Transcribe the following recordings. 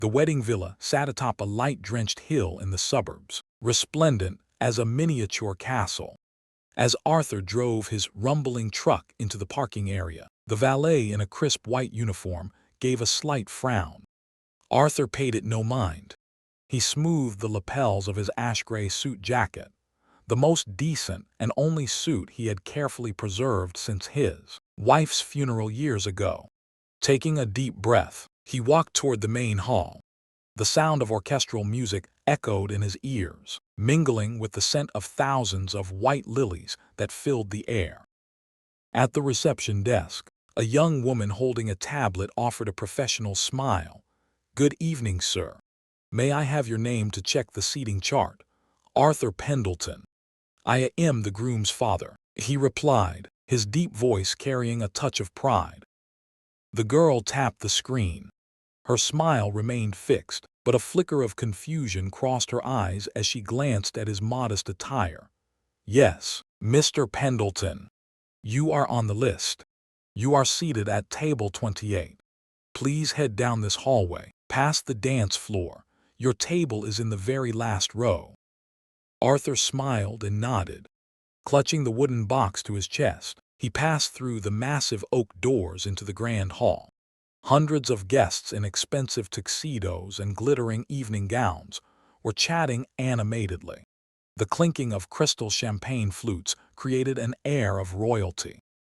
The wedding villa sat atop a light-drenched hill in the suburbs, resplendent as a miniature castle. As Arthur drove his rumbling truck into the parking area, the valet in a crisp white uniform gave a slight frown. Arthur paid it no mind. He smoothed the lapels of his ash-gray suit jacket, the most decent and only suit he had carefully preserved since his wife's funeral years ago. Taking a deep breath, he walked toward the main hall. The sound of orchestral music echoed in his ears, mingling with the scent of thousands of white lilies that filled the air. At the reception desk, a young woman holding a tablet offered a professional smile. "Good evening, sir. May I have your name to check the seating chart?" "Arthur Pendleton. I am the groom's father," he replied, his deep voice carrying a touch of pride. The girl tapped the screen. Her smile remained fixed, but a flicker of confusion crossed her eyes as she glanced at his modest attire. "Yes, Mr. Pendleton. You are on the list. You are seated at table 28. Please head down this hallway, past the dance floor. Your table is in the very last row." Arthur smiled and nodded. Clutching the wooden box to his chest, he passed through the massive oak doors into the grand hall. Hundreds of guests in expensive tuxedos and glittering evening gowns were chatting animatedly. The clinking of crystal champagne flutes created an air of royalty.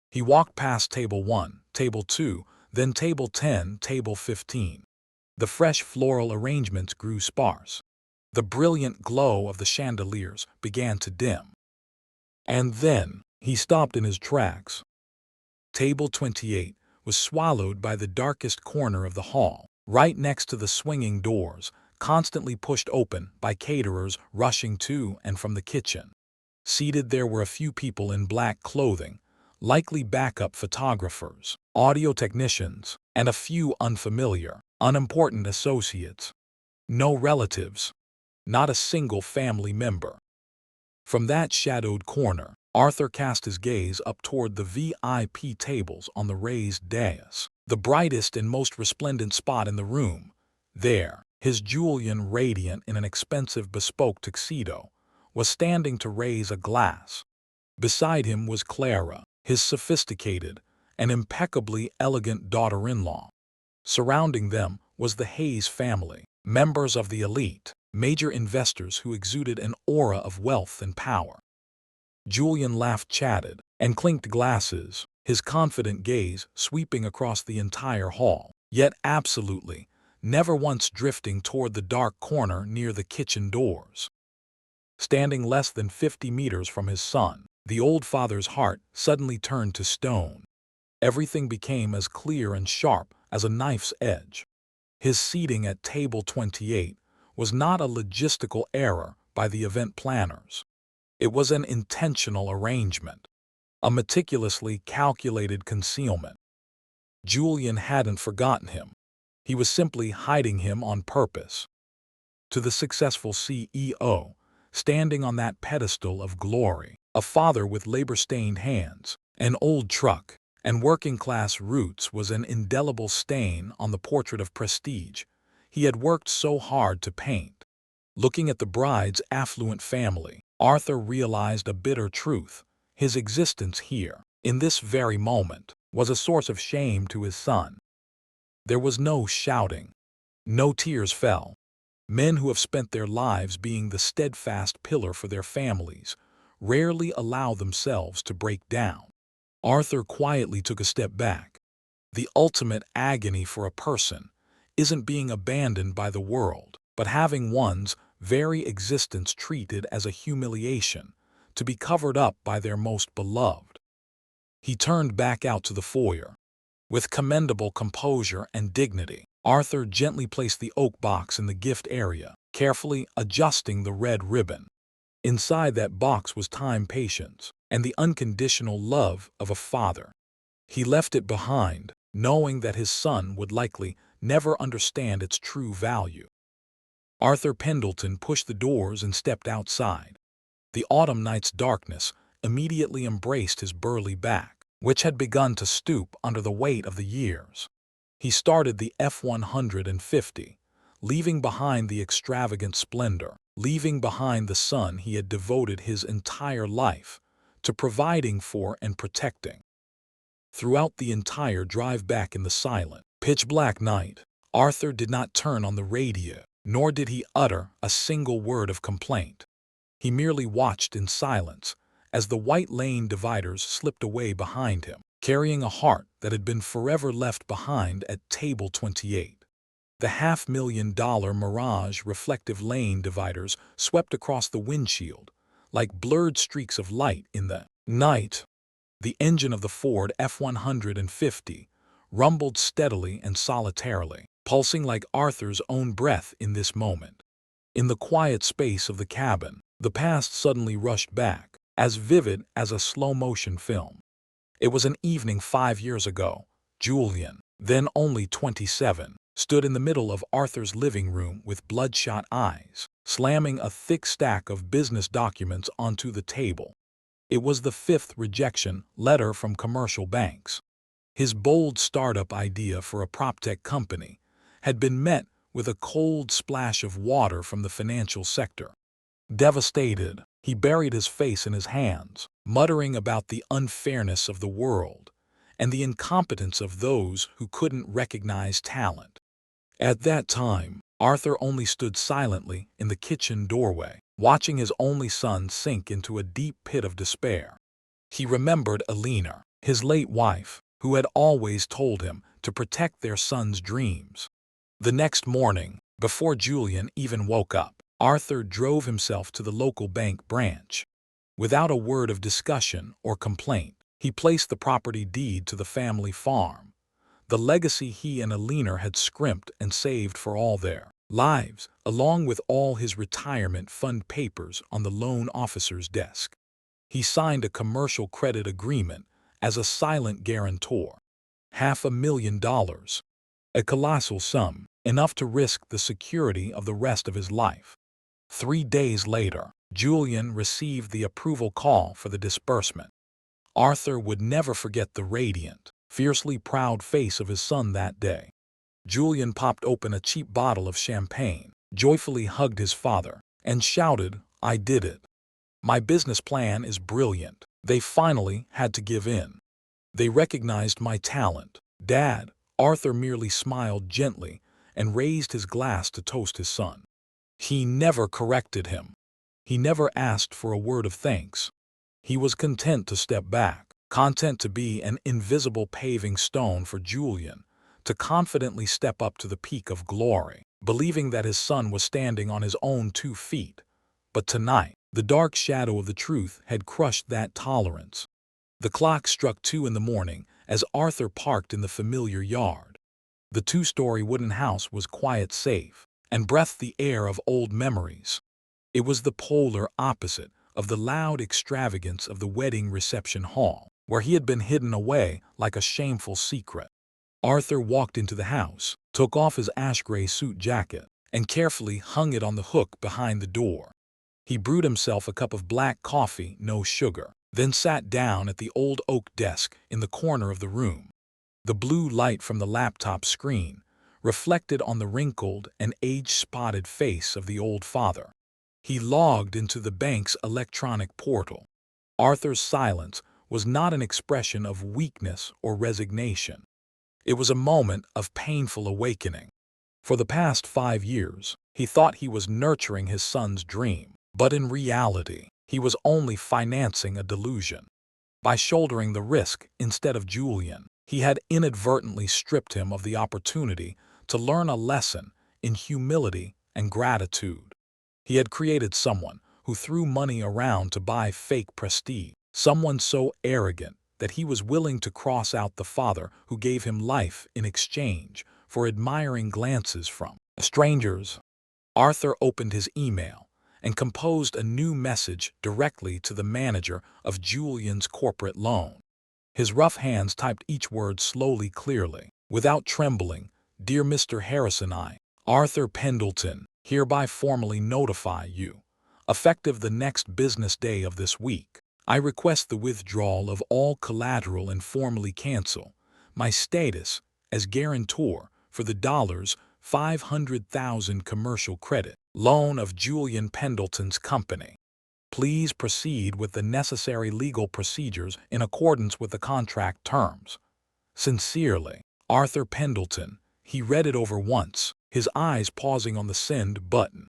He walked past table 1, table 2, then table 10, table 15. The fresh floral arrangements grew sparse. The brilliant glow of the chandeliers began to dim. And then he stopped in his tracks. Table 28 was swallowed by the darkest corner of the hall, right next to the swinging doors, constantly pushed open by caterers rushing to and from the kitchen. Seated there were a few people in black clothing, likely backup photographers, audio technicians, and a few unfamiliar, unimportant associates. No relatives. Not a single family member. From that shadowed corner, Arthur cast his gaze up toward the VIP tables on the raised dais, the brightest and most resplendent spot in the room. There, his Julian, radiant in an expensive bespoke tuxedo, was standing to raise a glass. Beside him was Clara, his sophisticated and impeccably elegant daughter-in-law. Surrounding them was the Hayes family, members of the elite, major investors who exuded an aura of wealth and power. Julian laughed, chatted, and clinked glasses, his confident gaze sweeping across the entire hall, yet absolutely, never once drifting toward the dark corner near the kitchen doors. Standing less than 50 meters from his son, the old father's heart suddenly turned to stone. Everything became as clear and sharp as a knife's edge. His seating at table 28 was not a logistical error by the event planners. It was an intentional arrangement, a meticulously calculated concealment. Julian hadn't forgotten him. He was simply hiding him on purpose. To the successful CEO, standing on that pedestal of glory, a father with labor-stained hands, an old truck, and working-class roots was an indelible stain on the portrait of prestige he had worked so hard to paint. Looking at the bride's affluent family, Arthur realized a bitter truth. His existence here, in this very moment, was a source of shame to his son. There was no shouting. No tears fell. Men who have spent their lives being the steadfast pillar for their families rarely allow themselves to break down. Arthur quietly took a step back. The ultimate agony for a person isn't being abandoned by the world, but having one's very existence treated as a humiliation, to be covered up by their most beloved. He turned back out to the foyer. With commendable composure and dignity, Arthur gently placed the oak box in the gift area, carefully adjusting the red ribbon. Inside that box was time, patience, and the unconditional love of a father. He left it behind, knowing that his son would likely never understand its true value. Arthur Pendleton pushed the doors and stepped outside. The autumn night's darkness immediately embraced his burly back, which had begun to stoop under the weight of the years. He started the F-150, leaving behind the extravagant splendor, leaving behind the son he had devoted his entire life to providing for and protecting. Throughout the entire drive back in the silent, pitch-black night, Arthur did not turn on the radio, nor did he utter a single word of complaint. He merely watched in silence as the white lane dividers slipped away behind him, carrying a heart that had been forever left behind at table 28. The $500,000 Mirage reflective lane dividers swept across the windshield like blurred streaks of light in the night. The engine of the Ford F-150 rumbled steadily and solitarily, pulsing like Arthur's own breath in this moment. In the quiet space of the cabin, the past suddenly rushed back, as vivid as a slow-motion film. It was an evening 5 years ago. Julian, then only 27, stood in the middle of Arthur's living room with bloodshot eyes, slamming a thick stack of business documents onto the table. It was the 5th rejection letter from commercial banks. His bold startup idea for a proptech company had been met with a cold splash of water from the financial sector. Devastated, he buried his face in his hands, muttering about the unfairness of the world and the incompetence of those who couldn't recognize talent. At that time, Arthur only stood silently in the kitchen doorway, watching his only son sink into a deep pit of despair. He remembered Alina, his late wife, who had always told him to protect their son's dreams. The next morning, before Julian even woke up, Arthur drove himself to the local bank branch. Without a word of discussion or complaint, he placed the property deed to the family farm, the legacy he and Alina had scrimped and saved for all their lives, along with all his retirement fund papers on the loan officer's desk. He signed a commercial credit agreement as a silent guarantor. $500,000. A colossal sum, enough to risk the security of the rest of his life. 3 days later, Julian received the approval call for the disbursement. Arthur would never forget the radiant, fiercely proud face of his son that day. Julian popped open a cheap bottle of champagne, joyfully hugged his father, and shouted, "I did it. My business plan is brilliant." They finally had to give in. They recognized my talent, Dad. Arthur merely smiled gently and raised his glass to toast his son. He never corrected him. He never asked for a word of thanks. He was content to step back, content to be an invisible paving stone for Julian, to confidently step up to the peak of glory, believing that his son was standing on his own 2 feet. But tonight, the dark shadow of the truth had crushed that tolerance. The clock struck 2 in the morning as Arthur parked in the familiar yard. The 2-story wooden house was quiet, safe, and breathed the air of old memories. It was the polar opposite of the loud extravagance of the wedding reception hall, where he had been hidden away like a shameful secret. Arthur walked into the house, took off his ash-gray suit jacket, and carefully hung it on the hook behind the door. He brewed himself a cup of black coffee, no sugar, then sat down at the old oak desk in the corner of the room. The blue light from the laptop screen reflected on the wrinkled and age-spotted face of the old father. He logged into the bank's electronic portal. Arthur's silence was not an expression of weakness or resignation. It was a moment of painful awakening. For the past 5 years, he thought he was nurturing his son's dream, but in reality, he was only financing a delusion. By shouldering the risk instead of Julian, he had inadvertently stripped him of the opportunity to learn a lesson in humility and gratitude. He had created someone who threw money around to buy fake prestige, someone so arrogant that he was willing to cross out the father who gave him life in exchange for admiring glances from strangers. Arthur opened his email and composed a new message directly to the manager of Julian's corporate loan. His rough hands typed each word slowly, clearly, without trembling. "Dear Mr. Harrison, I, Arthur Pendleton, hereby formally notify you, effective the next business day of this week, I request the withdrawal of all collateral and formally cancel my status as guarantor for the $500,000 commercial credit loan of Julian Pendleton's company. Please proceed with the necessary legal procedures in accordance with the contract terms. Sincerely, Arthur Pendleton. He read it over once, his eyes pausing on the send button.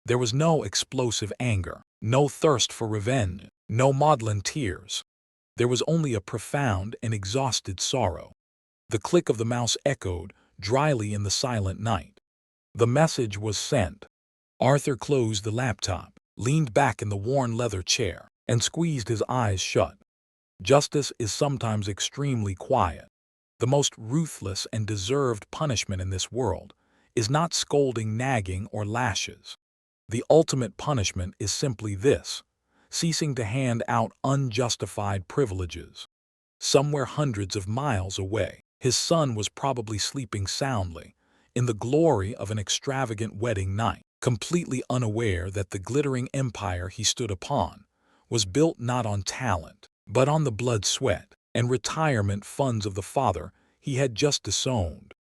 There was no explosive anger, no thirst for revenge, no maudlin tears. There was only a profound and exhausted sorrow. The click of the mouse echoed dryly in the silent night. The message was sent. Arthur closed the laptop, leaned back in the worn leather chair, and squeezed his eyes shut. Justice is sometimes extremely quiet. The most ruthless and deserved punishment in this world is not scolding, nagging, or lashes. The ultimate punishment is simply this: ceasing to hand out unjustified privileges. Somewhere hundreds of miles away, his son was probably sleeping soundly, in the glory of an extravagant wedding night, completely unaware that the glittering empire he stood upon was built not on talent, but on the blood, sweat, and retirement funds of the father he had just disowned,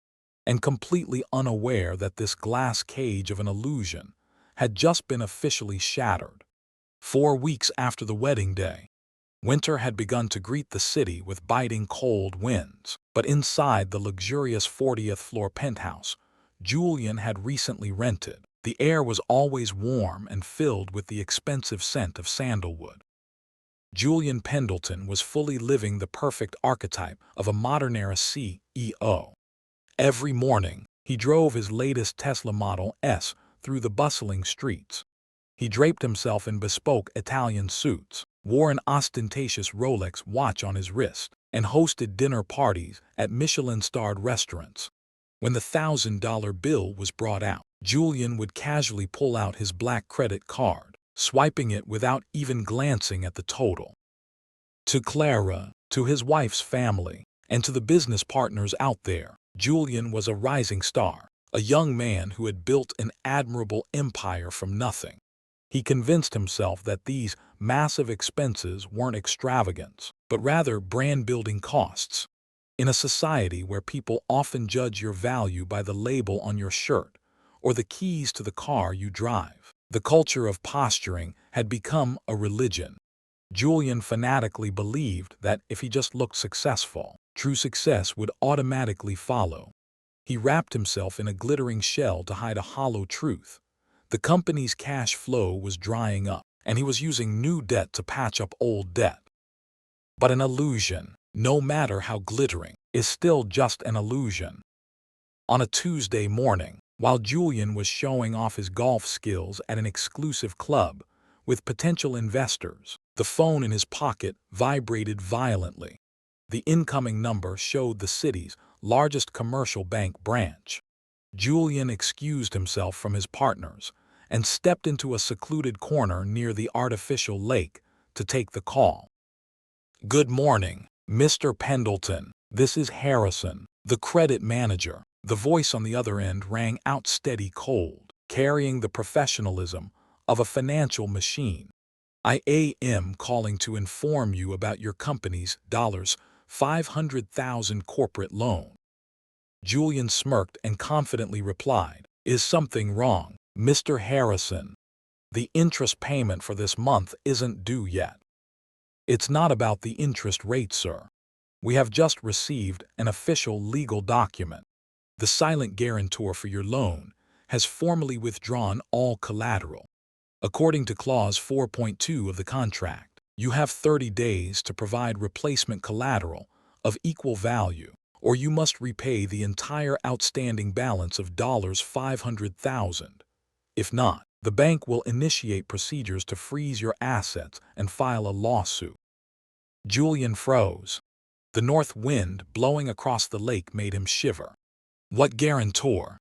and completely unaware that this glass cage of an illusion had just been officially shattered. 4 weeks after the wedding day, winter had begun to greet the city with biting cold winds, but inside the luxurious 40th floor penthouse Julian had recently rented, the air was always warm and filled with the expensive scent of sandalwood. Julian Pendleton was fully living the perfect archetype of a modern-era CEO. Every morning, he drove his latest Tesla Model S through the bustling streets. He draped himself in bespoke Italian suits, wore an ostentatious Rolex watch on his wrist, and hosted dinner parties at Michelin-starred restaurants. When the $1,000 bill was brought out, Julian would casually pull out his black credit card, swiping it without even glancing at the total. To Clara, to his wife's family, and to the business partners out there, Julian was a rising star, a young man who had built an admirable empire from nothing. He convinced himself that these massive expenses weren't extravagance, but rather brand-building costs. In a society where people often judge your value by the label on your shirt or the keys to the car you drive, the culture of posturing had become a religion. Julian fanatically believed that if he just looked successful, true success would automatically follow. He wrapped himself in a glittering shell to hide a hollow truth. The company's cash flow was drying up, and he was using new debt to patch up old debt. But an illusion, no matter how glittering, is still just an illusion. On a Tuesday morning, while Julian was showing off his golf skills at an exclusive club with potential investors, the phone in his pocket vibrated violently. The incoming number showed the city's largest commercial bank branch. Julian excused himself from his partners and stepped into a secluded corner near the artificial lake to take the call. "Good morning, Mr. Pendleton. This is Harrison, the credit manager." The voice on the other end rang out steady, cold, carrying the professionalism of a financial machine. "I am calling to inform you about your company's $500,000 corporate loan." Julian smirked and confidently replied, "Is something wrong, Mr. Harrison? The interest payment for this month isn't due yet." "It's not about the interest rate, sir. We have just received an official legal document. The silent guarantor for your loan has formally withdrawn all collateral. According to Clause 4.2 of the contract, you have 30 days to provide replacement collateral of equal value, or you must repay the entire outstanding balance of $500,000. If not, the bank will initiate procedures to freeze your assets and file a lawsuit." Julian froze. The north wind blowing across the lake made him shiver. "What guarantor?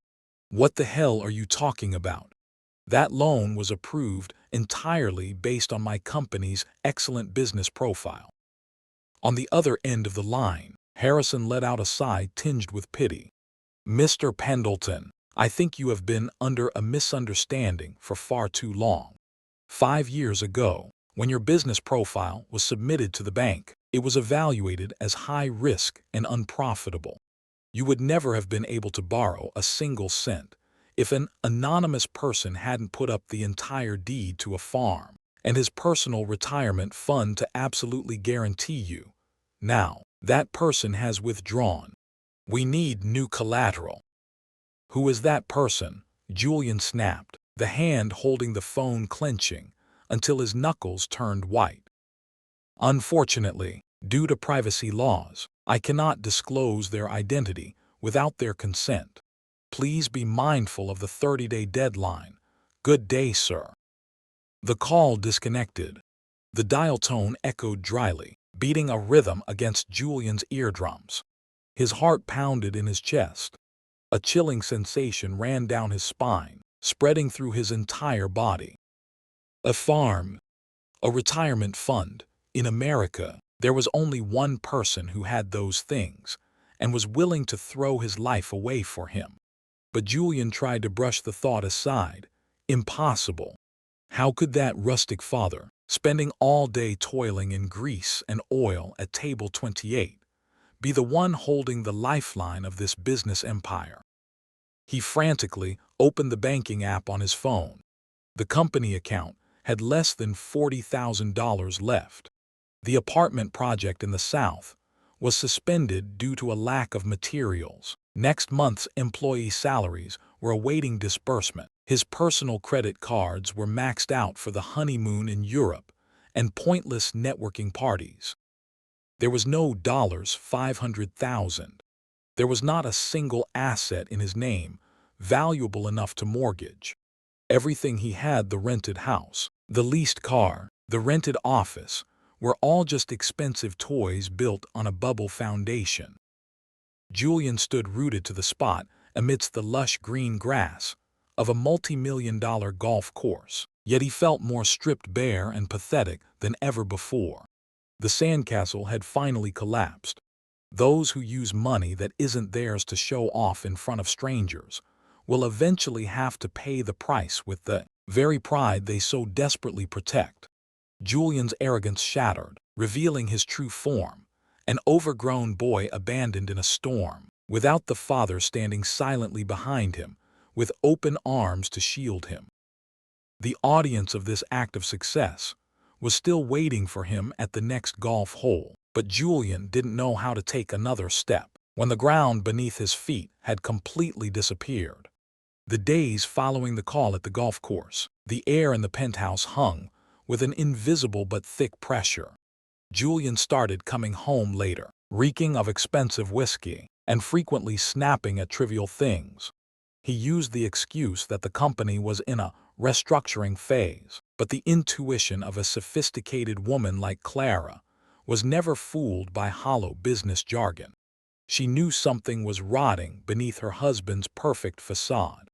What the hell are you talking about? That loan was approved entirely based on my company's excellent business profile." On the other end of the line, Harrison let out a sigh tinged with pity. "Mr. Pendleton, I think you have been under a misunderstanding for far too long. 5 years ago, when your business profile was submitted to the bank, it was evaluated as high risk and unprofitable. You would never have been able to borrow a single cent if an anonymous person hadn't put up the entire deed to a farm and his personal retirement fund to absolutely guarantee you. Now, that person has withdrawn. We need new collateral. Who is that person? Julian snapped, the hand holding the phone clenching until his knuckles turned white. Unfortunately, due to privacy laws, I cannot disclose their identity without their consent. Please be mindful of the 30-day deadline. Good day, sir. The call disconnected. The dial tone echoed dryly, beating a rhythm against Julian's eardrums. His heart pounded in his chest. A chilling sensation ran down his spine, spreading through his entire body. A farm, a retirement fund. In America, there was only one person who had those things and was willing to throw his life away for him. But Julian tried to brush the thought aside. Impossible. How could that rustic father, spending all day toiling in grease and oil at table 28, be the one holding the lifeline of this business empire? He frantically opened the banking app on his phone. The company account had less than $40,000 left. The apartment project in the South was suspended due to a lack of materials. Next month's employee salaries were awaiting disbursement. His personal credit cards were maxed out for the honeymoon in Europe and pointless networking parties. There was no $500,000. There was not a single asset in his name valuable enough to mortgage. Everything he had, the rented house, the leased car, the rented office, were all just expensive toys built on a bubble foundation. Julian stood rooted to the spot amidst the lush green grass of a multi-million-dollar golf course, yet he felt more stripped bare and pathetic than ever before. The sandcastle had finally collapsed. Those who use money that isn't theirs to show off in front of strangers will eventually have to pay the price with the very pride they so desperately protect. Julian's arrogance shattered, revealing his true form, an overgrown boy abandoned in a storm, without the father standing silently behind him, with open arms to shield him. The audience of this act of success was still waiting for him at the next golf hole, but Julian didn't know how to take another step when the ground beneath his feet had completely disappeared. The days following the call at the golf course, the air in the penthouse hung with an invisible but thick pressure. Julian started coming home later, reeking of expensive whiskey, and frequently snapping at trivial things. He used the excuse that the company was in a restructuring phase, but the intuition of a sophisticated woman like Clara was never fooled by hollow business jargon. She knew something was rotting beneath her husband's perfect facade.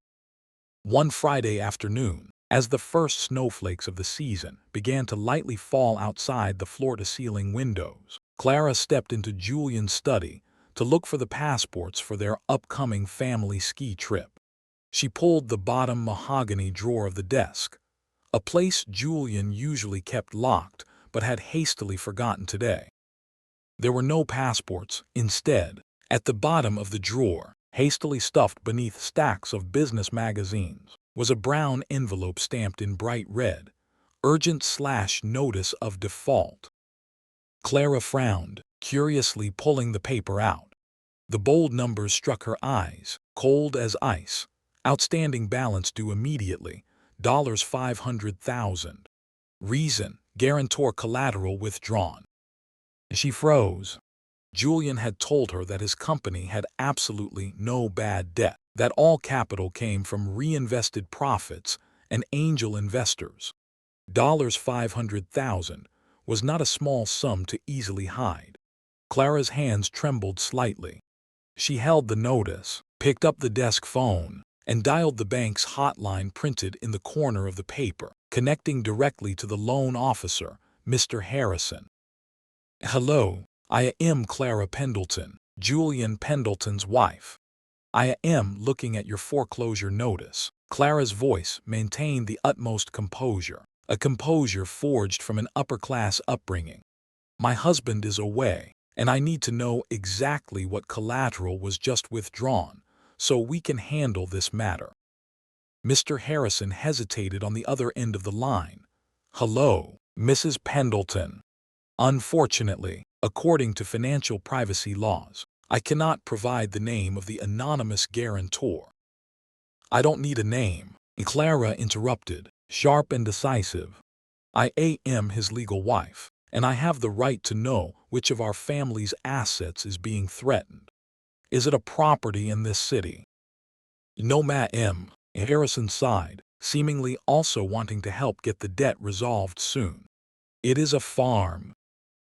One Friday afternoon, as the first snowflakes of the season began to lightly fall outside the floor-to-ceiling windows, Clara stepped into Julian's study to look for the passports for their upcoming family ski trip. She pulled the bottom mahogany drawer of the desk, a place Julian usually kept locked but had hastily forgotten today. There were no passports. Instead, at the bottom of the drawer, hastily stuffed beneath stacks of business magazines, was a brown envelope stamped in bright red, urgent/notice of default. Clara frowned, curiously pulling the paper out. The bold numbers struck her eyes, cold as ice. Outstanding balance due immediately, $500,000. Reason, guarantor collateral withdrawn. She froze. Julian had told her that his company had absolutely no bad debt, that all capital came from reinvested profits and angel investors. $500,000 was not a small sum to easily hide. Clara's hands trembled slightly. She held the notice, picked up the desk phone, and dialed the bank's hotline printed in the corner of the paper, connecting directly to the loan officer, Mr. Harrison. "Hello, I am Clara Pendleton, Julian Pendleton's wife. I am looking at your foreclosure notice." Clara's voice maintained the utmost composure, a composure forged from an upper-class upbringing. "My husband is away, and I need to know exactly what collateral was just withdrawn so we can handle this matter." Mr. Harrison hesitated on the other end of the line. "Hello, Mrs. Pendleton. Unfortunately, according to financial privacy laws, I cannot provide the name of the anonymous guarantor." "I don't need a name," Clara interrupted, sharp and decisive. "I am his legal wife, and I have the right to know which of our family's assets is being threatened. Is it a property in this city?" "No, ma'am," Harrison sighed, seemingly also wanting to help get the debt resolved soon. "It is a farm,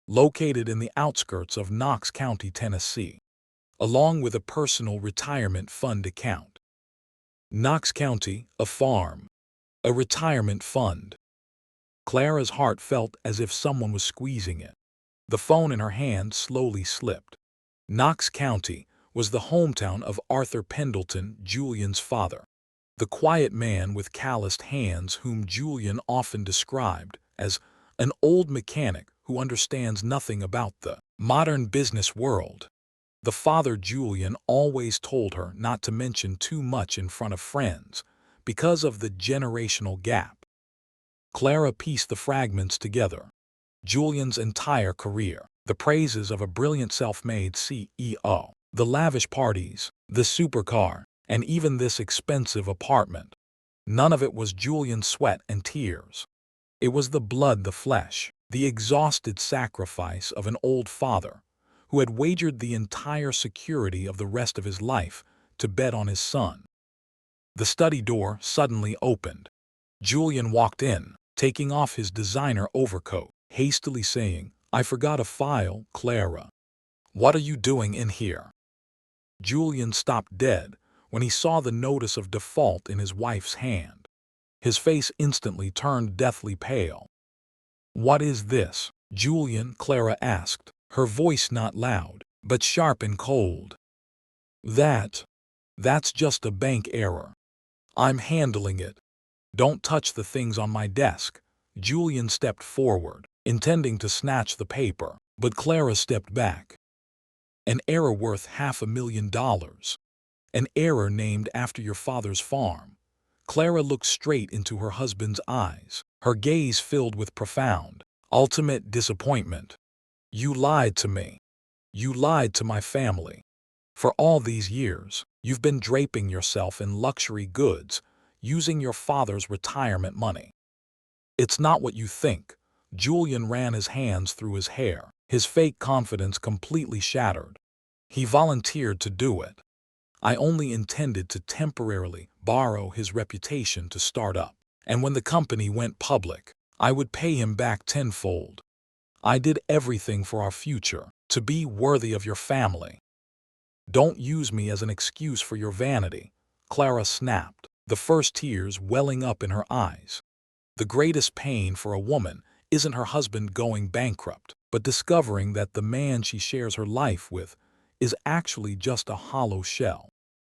located in the outskirts of Knox County, Tennessee, along with a personal retirement fund account." Knox County, a farm, a retirement fund. Clara's heart felt as if someone was squeezing it. The phone in her hand slowly slipped. Knox County was the hometown of Arthur Pendleton, Julian's father, the quiet man with calloused hands whom Julian often described as an old mechanic who understands nothing about the modern business world. The father Julian always told her not to mention too much in front of friends because of the generational gap. Clara pieced the fragments together. Julian's entire career, the praises of a brilliant self-made CEO, the lavish parties, the supercar, and even this expensive apartment. None of it was Julian's sweat and tears. It was the blood, the flesh, the exhausted sacrifice of an old father who had wagered the entire security of the rest of his life to bet on his son. The study door suddenly opened. Julian walked in, taking off his designer overcoat, hastily saying, "I forgot a file, Clara." "What are you doing in here?" Julian stopped dead when he saw the notice of default in his wife's hand. His face instantly turned deathly pale. "What is this, Julian?" Clara asked, her voice not loud, but sharp and cold. That's just a bank error. I'm handling it. Don't touch the things on my desk." Julian stepped forward, intending to snatch the paper, but Clara stepped back. "An error worth $500,000. An error named after your father's farm." Clara looked straight into her husband's eyes, her gaze filled with profound, ultimate disappointment. "You lied to me. You lied to my family. For all these years, you've been draping yourself in luxury goods, using your father's retirement money. It's not what you think." Julian ran his hands through his hair, his fake confidence completely shattered. "He volunteered to do it. I only intended to temporarily borrow his reputation to start up, and when the company went public, I would pay him back tenfold. I did everything for our future, to be worthy of your family. Don't use me as an excuse for your vanity." Clara snapped, the first tears welling up in her eyes. The greatest pain for a woman isn't her husband going bankrupt, but discovering that the man she shares her life with is actually just a hollow shell.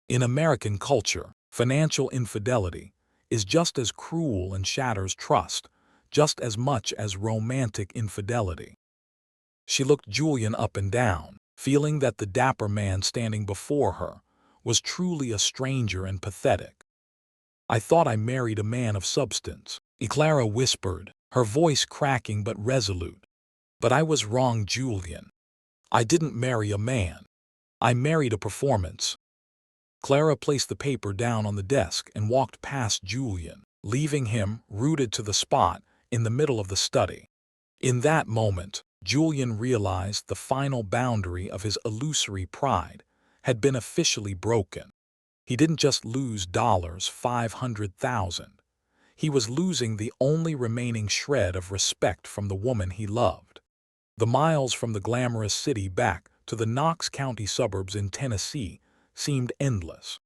In American culture, financial infidelity is just as cruel and shatters trust, just as much as romantic infidelity. She looked Julian up and down, feeling that the dapper man standing before her was truly a stranger and pathetic. "I thought I married a man of substance," Clara whispered, her voice cracking but resolute. "But I was wrong, Julian. I didn't marry a man. I married a performance." Clara placed the paper down on the desk and walked past Julian, leaving him rooted to the spot in the middle of the study. In that moment, Julian realized the final boundary of his illusory pride had been officially broken. He didn't just lose $500,000. He was losing the only remaining shred of respect from the woman he loved. The miles from the glamorous city back to the Knox County suburbs in Tennessee seemed endless.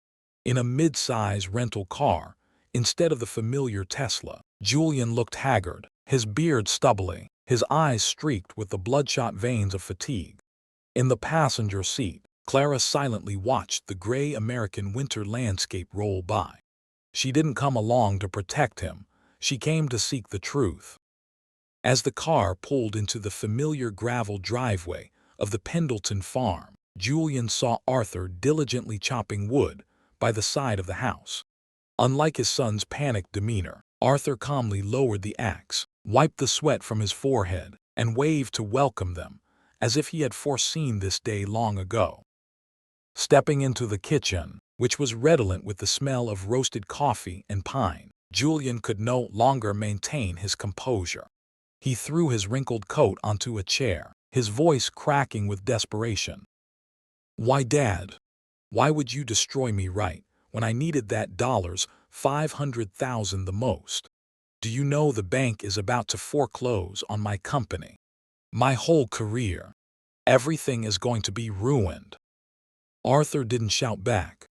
In a mid-size rental car, instead of the familiar Tesla, Julian looked haggard, his beard stubbly, his eyes streaked with the bloodshot veins of fatigue. In the passenger seat, Clara silently watched the gray American winter landscape roll by. She didn't come along to protect him, she came to seek the truth. As the car pulled into the familiar gravel driveway of the Pendleton farm, Julian saw Arthur diligently chopping wood by the side of the house. Unlike his son's panicked demeanor, Arthur calmly lowered the axe, wiped the sweat from his forehead, and waved to welcome them, as if he had foreseen this day long ago. Stepping into the kitchen, which was redolent with the smell of roasted coffee and pine, Julian could no longer maintain his composure. He threw his wrinkled coat onto a chair, his voice cracking with desperation. "Why, Dad? Why would you destroy me right when I needed that $500,000 the most? Do you know the bank is about to foreclose on my company? My whole career. Everything is going to be ruined." Arthur didn't shout back.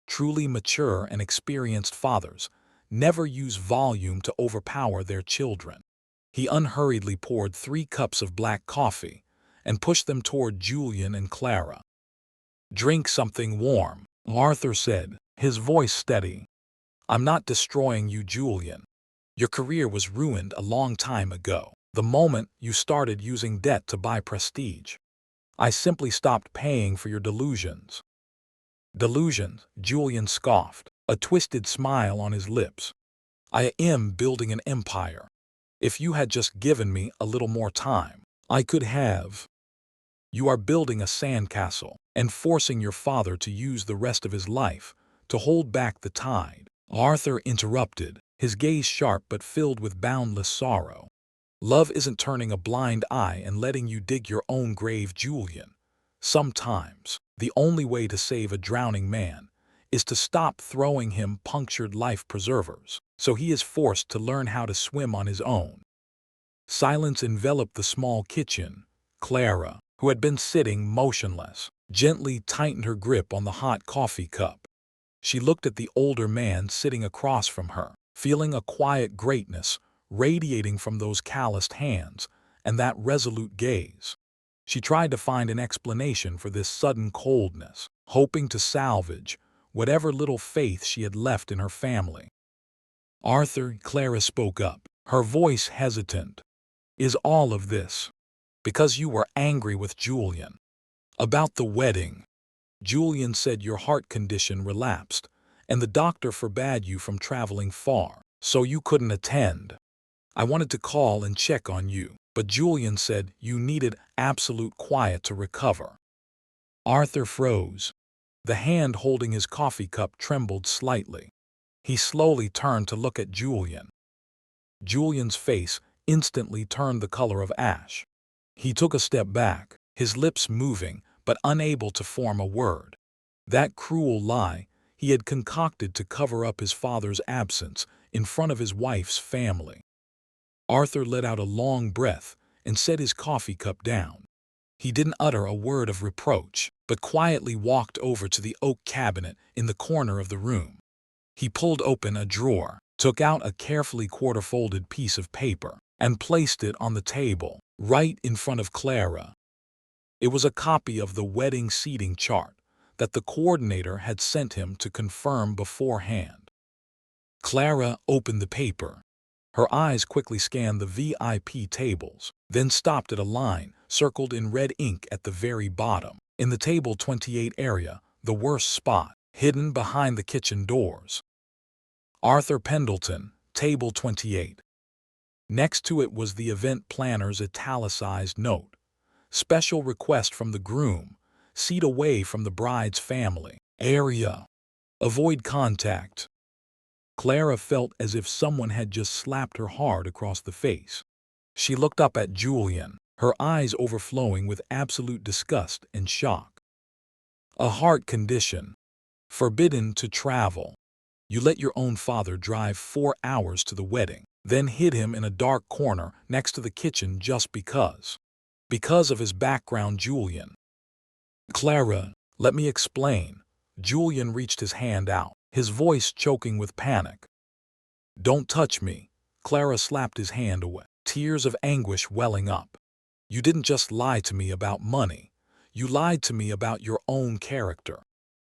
Truly mature and experienced fathers never use volume to overpower their children. He unhurriedly poured 3 cups of black coffee and pushed them toward Julian and Clara. "Drink something warm," Arthur said, his voice steady. "I'm not destroying you, Julian. Your career was ruined a long time ago, the moment you started using debt to buy prestige. I simply stopped paying for your delusions." "Delusions," Julian scoffed, a twisted smile on his lips. "I am building an empire. If you had just given me a little more time, I could have." "You are building a sandcastle and forcing your father to use the rest of his life to hold back the tide," Arthur interrupted, his gaze sharp but filled with boundless sorrow. "Love isn't turning a blind eye and letting you dig your own grave, Julian. Sometimes, the only way to save a drowning man is to stop throwing him punctured life preservers, so he is forced to learn how to swim on his own." Silence enveloped the small kitchen. Clara, who had been sitting motionless, gently tightened her grip on the hot coffee cup. She looked at the older man sitting across from her, feeling a quiet greatness radiating from those calloused hands and that resolute gaze. She tried to find an explanation for this sudden coldness, hoping to salvage whatever little faith she had left in her family. "Arthur," Clara spoke up, her voice hesitant, "is all of this because you were angry with Julian about the wedding? Julian said your heart condition relapsed, and the doctor forbade you from traveling far, so you couldn't attend. I wanted to call and check on you, but Julian said you needed absolute quiet to recover." Arthur froze. The hand holding his coffee cup trembled slightly. He slowly turned to look at Julian. Julian's face instantly turned the color of ash. He took a step back, his lips moving but unable to form a word. That cruel lie he had concocted to cover up his father's absence in front of his wife's family. Arthur let out a long breath and set his coffee cup down. He didn't utter a word of reproach, but quietly walked over to the oak cabinet in the corner of the room. He pulled open a drawer, took out a carefully quarter-folded piece of paper, and placed it on the table, right in front of Clara. It was a copy of the wedding seating chart that the coordinator had sent him to confirm beforehand. Clara opened the paper. Her eyes quickly scanned the VIP tables, then stopped at a line circled in red ink at the very bottom. In the table 28 area, the worst spot, hidden behind the kitchen doors. Arthur Pendleton, table 28. Next to it was the event planner's italicized note. Special request from the groom, seat away from the bride's family. Area. Avoid contact. Clara felt as if someone had just slapped her hard across the face. She looked up at Julian, her eyes overflowing with absolute disgust and shock. "A heart condition. Forbidden to travel. You let your own father drive 4 hours to the wedding, then hid him in a dark corner next to the kitchen just because. Because of his background, Julian." "Clara, let me explain." Julian reached his hand out, his voice choking with panic. "Don't touch me." Clara slapped his hand away, tears of anguish welling up. "You didn't just lie to me about money. You lied to me about your own character.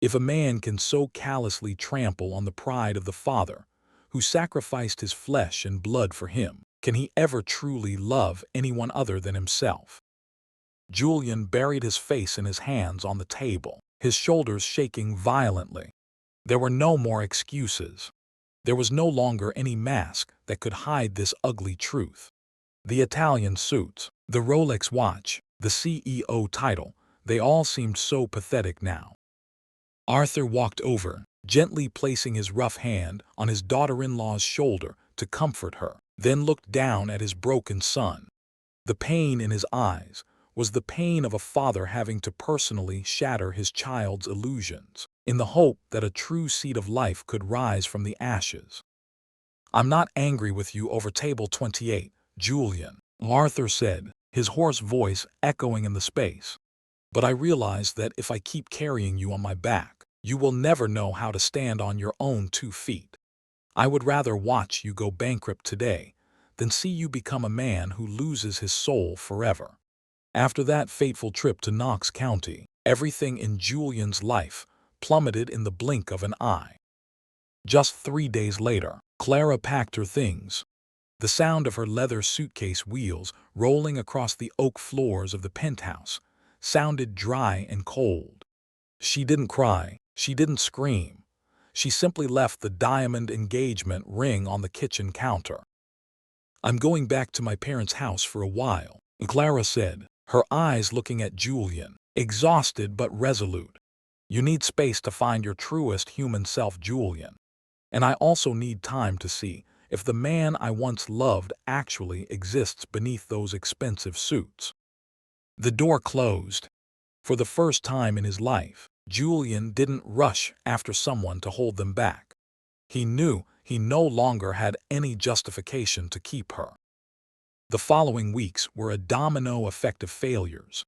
If a man can so callously trample on the pride of the father who sacrificed his flesh and blood for him, can he ever truly love anyone other than himself?" Julian buried his face in his hands on the table, his shoulders shaking violently. There were no more excuses. There was no longer any mask that could hide this ugly truth. The Italian suits, the Rolex watch, the CEO title, they all seemed so pathetic now. Arthur walked over, gently placing his rough hand on his daughter-in-law's shoulder to comfort her, then looked down at his broken son. The pain in his eyes was the pain of a father having to personally shatter his child's illusions, in the hope that a true seed of life could rise from the ashes. "I'm not angry with you over table 28, Julian," Arthur said, his hoarse voice echoing in the space. "But I realize that if I keep carrying you on my back, you will never know how to stand on your own 2 feet. I would rather watch you go bankrupt today than see you become a man who loses his soul forever." After that fateful trip to Knox County, everything in Julian's life plummeted in the blink of an eye. Just 3 days later, Clara packed her things. The sound of her leather suitcase wheels rolling across the oak floors of the penthouse sounded dry and cold. She didn't cry, she didn't scream. She simply left the diamond engagement ring on the kitchen counter. "I'm going back to my parents' house for a while," Clara said, her eyes looking at Julian, exhausted but resolute. "You need space to find your truest human self, Julian. And I also need time to see if the man I once loved actually exists beneath those expensive suits." The door closed. For the first time in his life, Julian didn't rush after someone to hold them back. He knew he no longer had any justification to keep her. The following weeks were a domino effect of failures.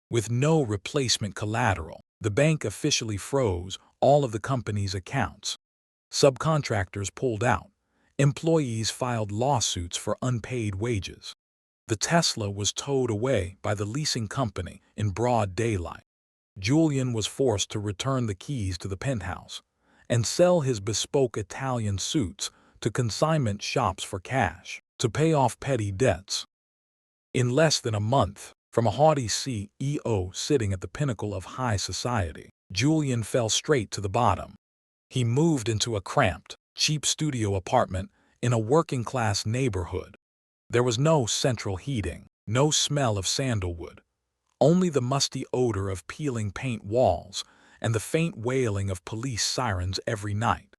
With no replacement collateral, the bank officially froze all of the company's accounts. Subcontractors pulled out. Employees filed lawsuits for unpaid wages. The Tesla was towed away by the leasing company in broad daylight. Julian was forced to return the keys to the penthouse and sell his bespoke Italian suits to consignment shops for cash to pay off petty debts. In less than a month, from a haughty CEO sitting at the pinnacle of high society, Julian fell straight to the bottom. He moved into a cramped, cheap studio apartment in a working-class neighborhood. There was no central heating, no smell of sandalwood, only the musty odor of peeling paint walls and the faint wailing of police sirens every night.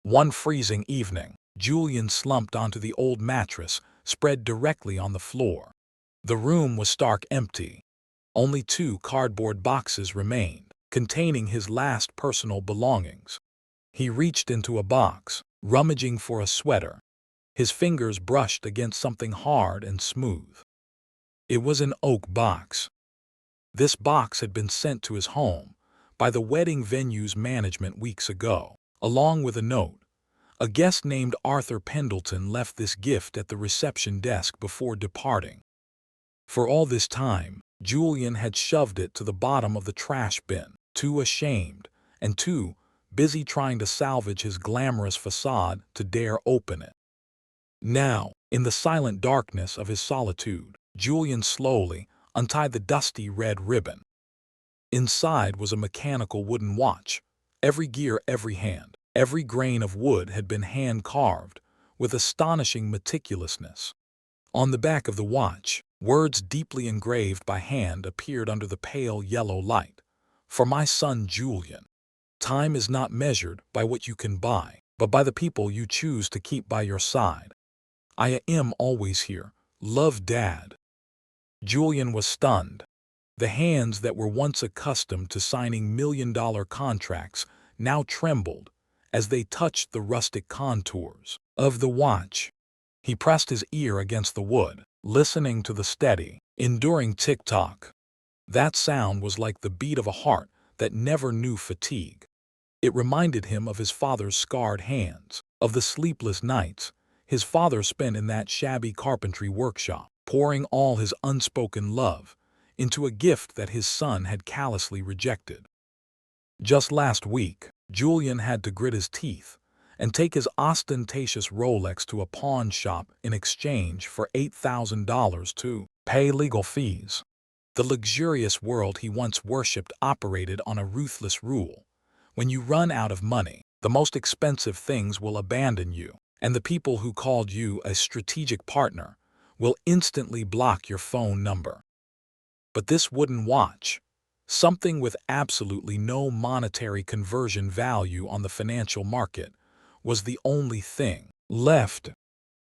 One freezing evening, Julian slumped onto the old mattress spread directly on the floor. The room was stark empty. Only 2 cardboard boxes remained, containing his last personal belongings. He reached into a box, rummaging for a sweater. His fingers brushed against something hard and smooth. It was an oak box. This box had been sent to his home by the wedding venue's management weeks ago, along with a note. A guest named Arthur Pendleton left this gift at the reception desk before departing. For all this time, Julian had shoved it to the bottom of the trash bin, too ashamed and too busy trying to salvage his glamorous facade to dare open it. Now, in the silent darkness of his solitude, Julian slowly untied the dusty red ribbon. Inside was a mechanical wooden watch. Every gear, every hand, every grain of wood had been hand-carved with astonishing meticulousness. On the back of the watch, words deeply engraved by hand appeared under the pale yellow light. "For my son Julian. Time is not measured by what you can buy, but by the people you choose to keep by your side. I am always here. Love, Dad." Julian was stunned. The hands that were once accustomed to signing million-dollar contracts now trembled as they touched the rustic contours of the watch. He pressed his ear against the wood, listening to the steady, enduring tick-tock. That sound was like the beat of a heart that never knew fatigue. It reminded him of his father's scarred hands, of the sleepless nights his father spent in that shabby carpentry workshop, pouring all his unspoken love into a gift that his son had callously rejected. Just last week, Julian had to grit his teeth and take his ostentatious Rolex to a pawn shop in exchange for $8,000 to pay legal fees. The luxurious world he once worshipped operated on a ruthless rule. When you run out of money, the most expensive things will abandon you, and the people who called you a strategic partner will instantly block your phone number. But this wooden watch, something with absolutely no monetary conversion value on the financial market, was the only thing left.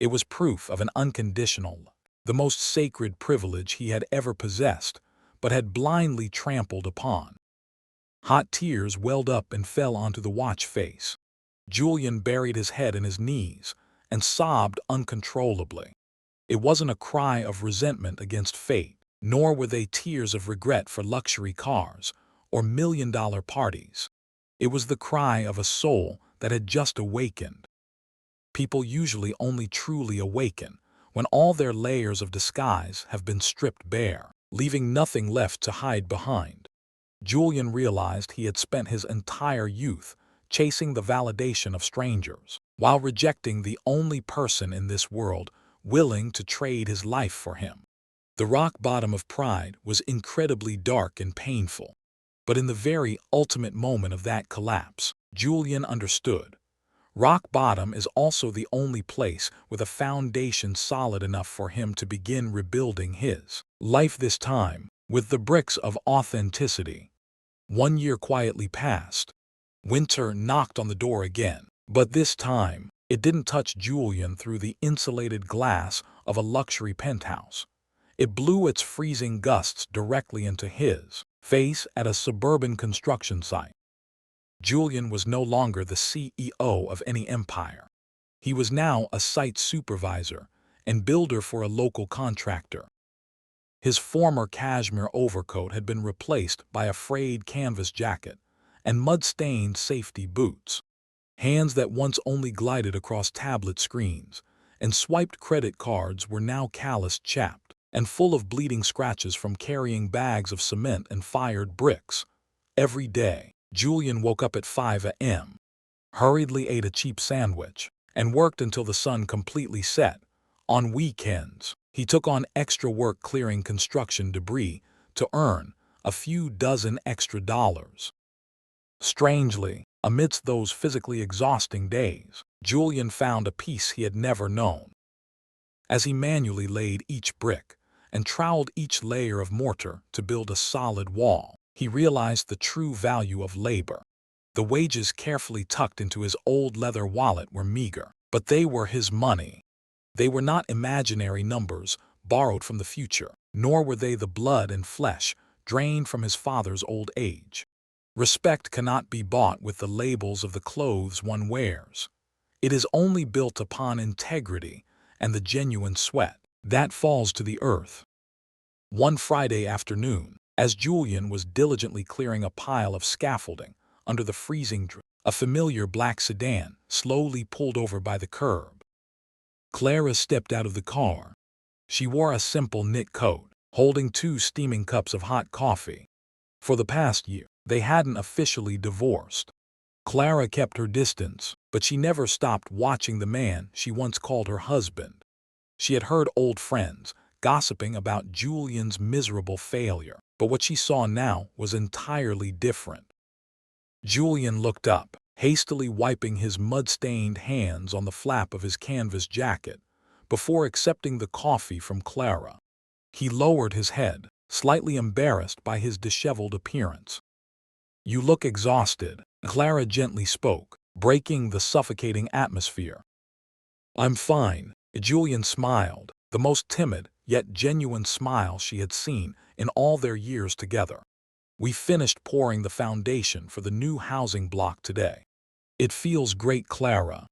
It was proof of an unconditional, the most sacred privilege he had ever possessed, but had blindly trampled upon. Hot tears welled up and fell onto the watch face. Julian buried his head in his knees and sobbed uncontrollably. It wasn't a cry of resentment against fate, nor were they tears of regret for luxury cars or million-dollar parties. It was the cry of a soul that had just awakened. People usually only truly awaken when all their layers of disguise have been stripped bare, leaving nothing left to hide behind. Julian realized he had spent his entire youth chasing the validation of strangers, while rejecting the only person in this world willing to trade his life for him. The rock bottom of pride was incredibly dark and painful. But in the very ultimate moment of that collapse, Julian understood. Rock bottom is also the only place with a foundation solid enough for him to begin rebuilding his life, this time with the bricks of authenticity. 1 year quietly passed. Winter knocked on the door again, but this time it didn't touch Julian through the insulated glass of a luxury penthouse. It blew its freezing gusts directly into his face at a suburban construction site. Julian was no longer the CEO of any empire. He was now a site supervisor and builder for a local contractor. His former cashmere overcoat had been replaced by a frayed canvas jacket and mud-stained safety boots. Hands that once only glided across tablet screens and swiped credit cards were now calloused, chapped, and full of bleeding scratches from carrying bags of cement and fired bricks. Every day, Julian woke up at 5 a.m., hurriedly ate a cheap sandwich, and worked until the sun completely set. On weekends, he took on extra work clearing construction debris to earn a few dozen extra dollars. Strangely, amidst those physically exhausting days, Julian found a peace he had never known. As he manually laid each brick and troweled each layer of mortar to build a solid wall, he realized the true value of labor. The wages carefully tucked into his old leather wallet were meager, but they were his money. They were not imaginary numbers borrowed from the future, nor were they the blood and flesh drained from his father's old age. Respect cannot be bought with the labels of the clothes one wears. It is only built upon integrity and the genuine sweat that falls to the earth. One Friday afternoon, as Julian was diligently clearing a pile of scaffolding under the freezing drift, a familiar black sedan slowly pulled over by the curb. Clara stepped out of the car. She wore a simple knit coat, holding 2 steaming cups of hot coffee. For the past year, they hadn't officially divorced. Clara kept her distance, but she never stopped watching the man she once called her husband. She had heard old friends gossiping about Julian's miserable failure, but what she saw now was entirely different. Julian looked up, hastily wiping his mud-stained hands on the flap of his canvas jacket, before accepting the coffee from Clara. He lowered his head, slightly embarrassed by his disheveled appearance. "You look exhausted," Clara gently spoke, breaking the suffocating atmosphere. "I'm fine," Julian smiled, the most timid yet genuine smile she had seen in all their years together. "We finished pouring the foundation for the new housing block today. It feels great, Clara.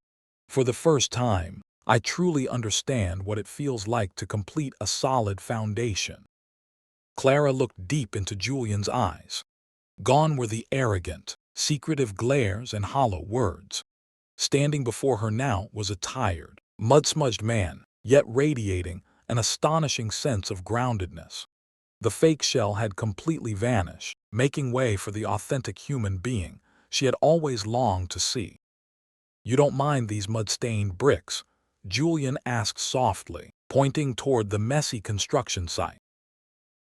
For the first time, I truly understand what it feels like to complete a solid foundation." Clara looked deep into Julian's eyes. Gone were the arrogant, secretive glares and hollow words. Standing before her now was a tired, mud-smudged man, yet radiating an astonishing sense of groundedness. The fake shell had completely vanished, making way for the authentic human being she had always longed to see. "You don't mind these mud-stained bricks?" Julian asked softly, pointing toward the messy construction site.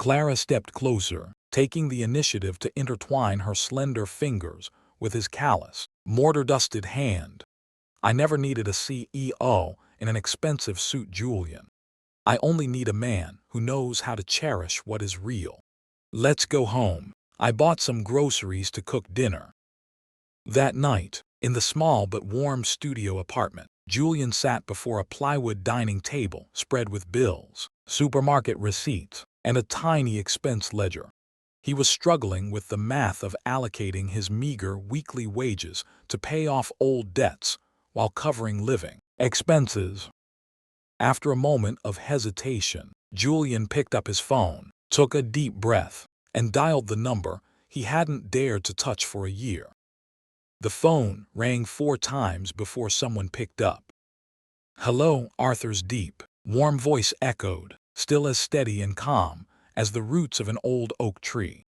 Clara stepped closer, taking the initiative to intertwine her slender fingers with his callous, mortar-dusted hand. I never needed a CEO in an expensive suit, Julian. I only need a man who knows how to cherish what is real. Let's go home. I bought some groceries to cook dinner. That night, in the small but warm studio apartment, Julian sat before a plywood dining table spread with bills, supermarket receipts, and a tiny expense ledger. He was struggling with the math of allocating his meager weekly wages to pay off old debts while covering living expenses. After a moment of hesitation, Julian picked up his phone, took a deep breath, and dialed the number he hadn't dared to touch for a year. The phone rang 4 times before someone picked up. "Hello," Arthur's deep, warm voice echoed, still as steady and calm as the roots of an old oak tree.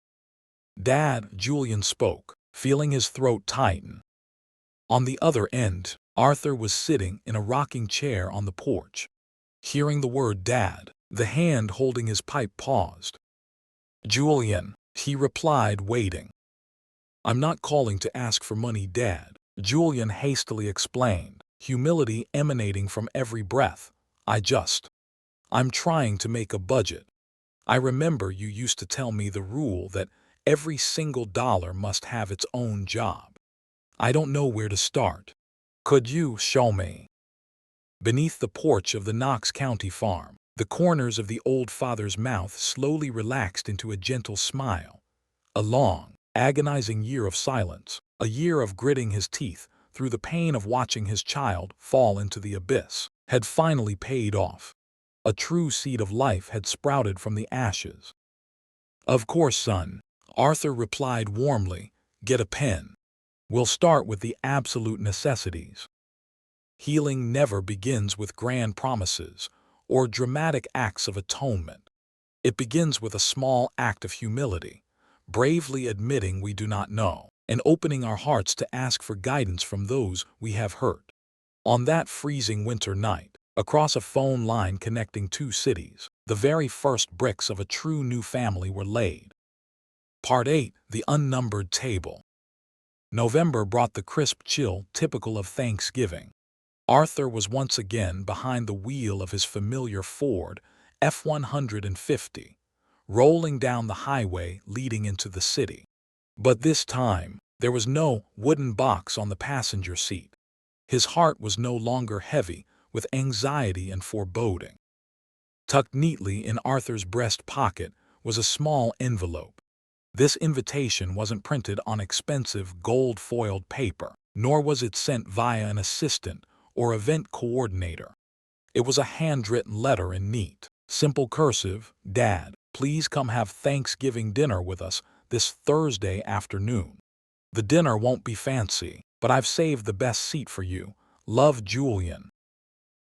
"Dad," Julian spoke, feeling his throat tighten. On the other end, Arthur was sitting in a rocking chair on the porch. Hearing the word "Dad," the hand holding his pipe paused. "Julian," he replied, waiting. "I'm not calling to ask for money, Dad," Julian hastily explained, humility emanating from every breath. I'm trying to make a budget. I remember you used to tell me the rule that every single dollar must have its own job. I don't know where to start. Could you show me?" Beneath the porch of the Knox County farm, the corners of the old father's mouth slowly relaxed into a gentle smile. A long, agonizing year of silence, a year of gritting his teeth through the pain of watching his child fall into the abyss, had finally paid off. A true seed of life had sprouted from the ashes. "Of course, son," Arthur replied warmly. "Get a pen. We'll start with the absolute necessities. Healing never begins with grand promises or dramatic acts of atonement. It begins with a small act of humility, bravely admitting we do not know, and opening our hearts to ask for guidance from those we have hurt." On that freezing winter night, across a phone line connecting 2 cities, the very first bricks of a true new family were laid. Part 8. The Unnumbered Table. November brought the crisp chill typical of Thanksgiving. Arthur was once again behind the wheel of his familiar Ford F-150, rolling down the highway leading into the city. But this time, there was no wooden box on the passenger seat. His heart was no longer heavy with anxiety and foreboding. Tucked neatly in Arthur's breast pocket was a small envelope. This invitation wasn't printed on expensive gold-foiled paper, nor was it sent via an assistant or event coordinator. It was a handwritten letter in neat, simple cursive. "Dad, please come have Thanksgiving dinner with us this Thursday afternoon. The dinner won't be fancy, but I've saved the best seat for you. Love, Julian."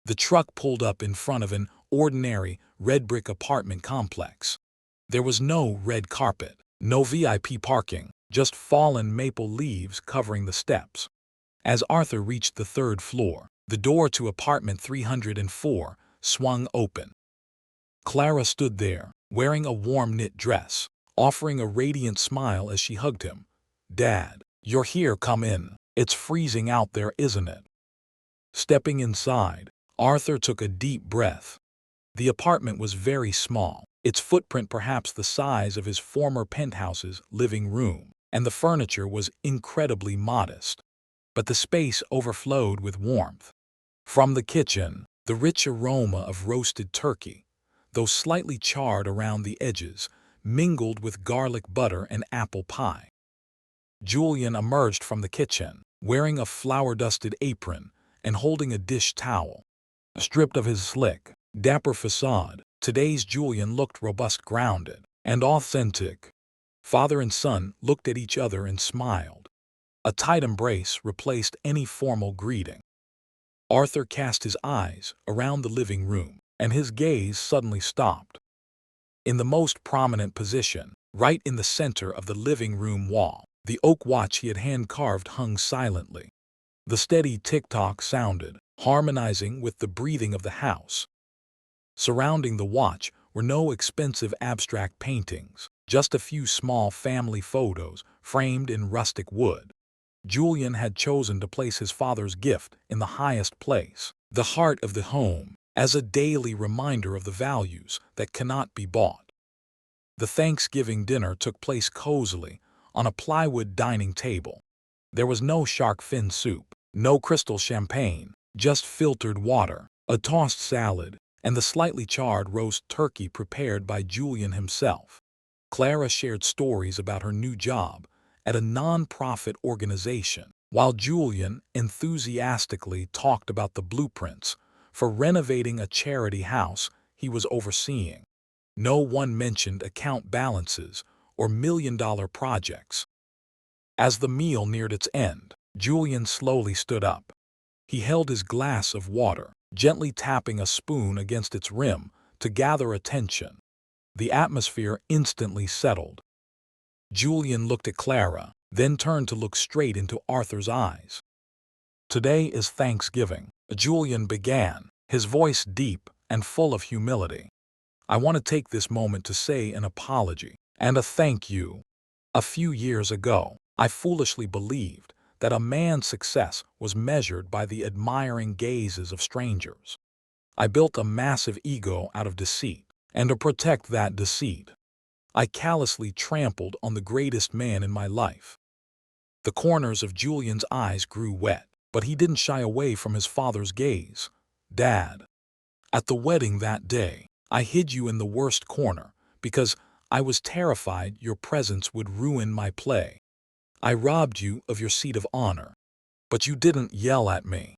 The truck pulled up in front of an ordinary red brick apartment complex. There was no red carpet, no VIP parking, just fallen maple leaves covering the steps. As Arthur reached the 3rd floor, the door to apartment 304 swung open. Clara stood there, wearing a warm knit dress, offering a radiant smile as she hugged him. "Dad, you're here, come in. It's freezing out there, isn't it?" Stepping inside, Arthur took a deep breath. The apartment was very small, its footprint perhaps the size of his former penthouse's living room, and the furniture was incredibly modest. But the space overflowed with warmth. From the kitchen, the rich aroma of roasted turkey, though slightly charred around the edges, mingled with garlic butter and apple pie. Julian emerged from the kitchen, wearing a flour-dusted apron and holding a dish towel. Stripped of his slick, dapper facade, today's Julian looked robust, grounded, and authentic. Father and son looked at each other and smiled. A tight embrace replaced any formal greeting. Arthur cast his eyes around the living room, and his gaze suddenly stopped. In the most prominent position, right in the center of the living room wall, the oak watch he had hand-carved hung silently. The steady tick-tock sounded, harmonizing with the breathing of the house. Surrounding the watch were no expensive abstract paintings, just a few small family photos framed in rustic wood. Julian had chosen to place his father's gift in the highest place, the heart of the home, as a daily reminder of the values that cannot be bought. The Thanksgiving dinner took place cozily on a plywood dining table. There was no shark fin soup, no crystal champagne, just filtered water, a tossed salad, and the slightly charred roast turkey prepared by Julian himself. Clara shared stories about her new job at a non-profit organization, while Julian enthusiastically talked about the blueprints for renovating a charity house he was overseeing. No one mentioned account balances or million-dollar projects. As the meal neared its end, Julian slowly stood up. He held his glass of water, gently tapping a spoon against its rim to gather attention. The atmosphere instantly settled. Julian looked at Clara, then turned to look straight into Arthur's eyes. "Today is Thanksgiving," Julian began, his voice deep and full of humility. "I want to take this moment to say an apology and a thank you. A few years ago, I foolishly believed that a man's success was measured by the admiring gazes of strangers. I built a massive ego out of deceit, and to protect that deceit, I callously trampled on the greatest man in my life." The corners of Julian's eyes grew wet, but he didn't shy away from his father's gaze. "Dad, at the wedding that day, I hid you in the worst corner because I was terrified your presence would ruin my play. I robbed you of your seat of honor, but you didn't yell at me.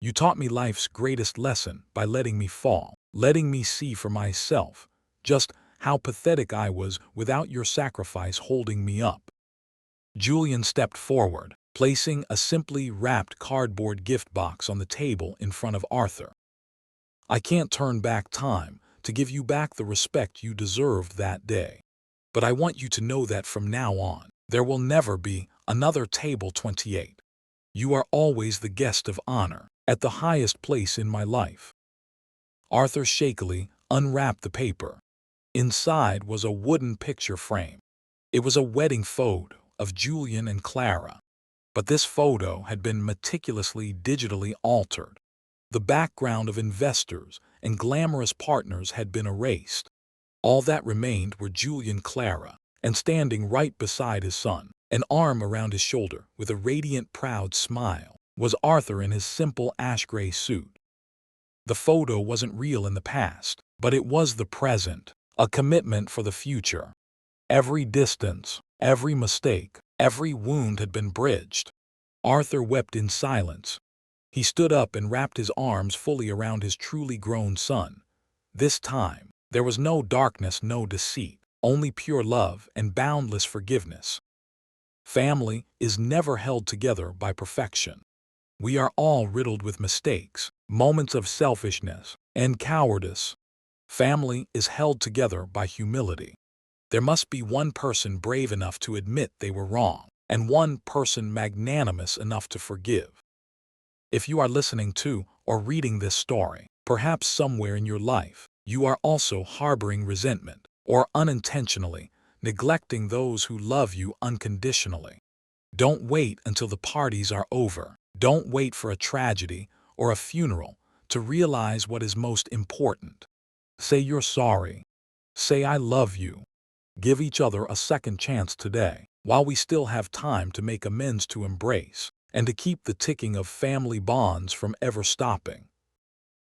You taught me life's greatest lesson by letting me fall, letting me see for myself just how pathetic I was without your sacrifice holding me up." Julian stepped forward, placing a simply wrapped cardboard gift box on the table in front of Arthur. "I can't turn back time to give you back the respect you deserved that day. But I want you to know that from now on, there will never be another Table 28. You are always the guest of honor at the highest place in my life." Arthur shakily unwrapped the paper. Inside was a wooden picture frame. It was a wedding photo of Julian and Clara, but this photo had been meticulously digitally altered. The background of investors and glamorous partners had been erased. All that remained were Julian, Clara, and standing right beside his son, an arm around his shoulder with a radiant, proud smile, was Arthur in his simple ash-gray suit. The photo wasn't real in the past, but it was the present, a commitment for the future. Every distance, every mistake, every wound had been bridged. Arthur wept in silence. He stood up and wrapped his arms fully around his truly grown son. This time, there was no darkness, no deceit, only pure love and boundless forgiveness. Family is never held together by perfection. We are all riddled with mistakes, moments of selfishness, and cowardice. Family is held together by humility. There must be one person brave enough to admit they were wrong, and one person magnanimous enough to forgive. If you are listening to or reading this story, perhaps somewhere in your life, you are also harboring resentment or unintentionally neglecting those who love you unconditionally. Don't wait until the parties are over. Don't wait for a tragedy or a funeral to realize what is most important. Say you're sorry. Say I love you. Give each other a second chance today, while we still have time to make amends, to embrace, and to keep the ticking of family bonds from ever stopping.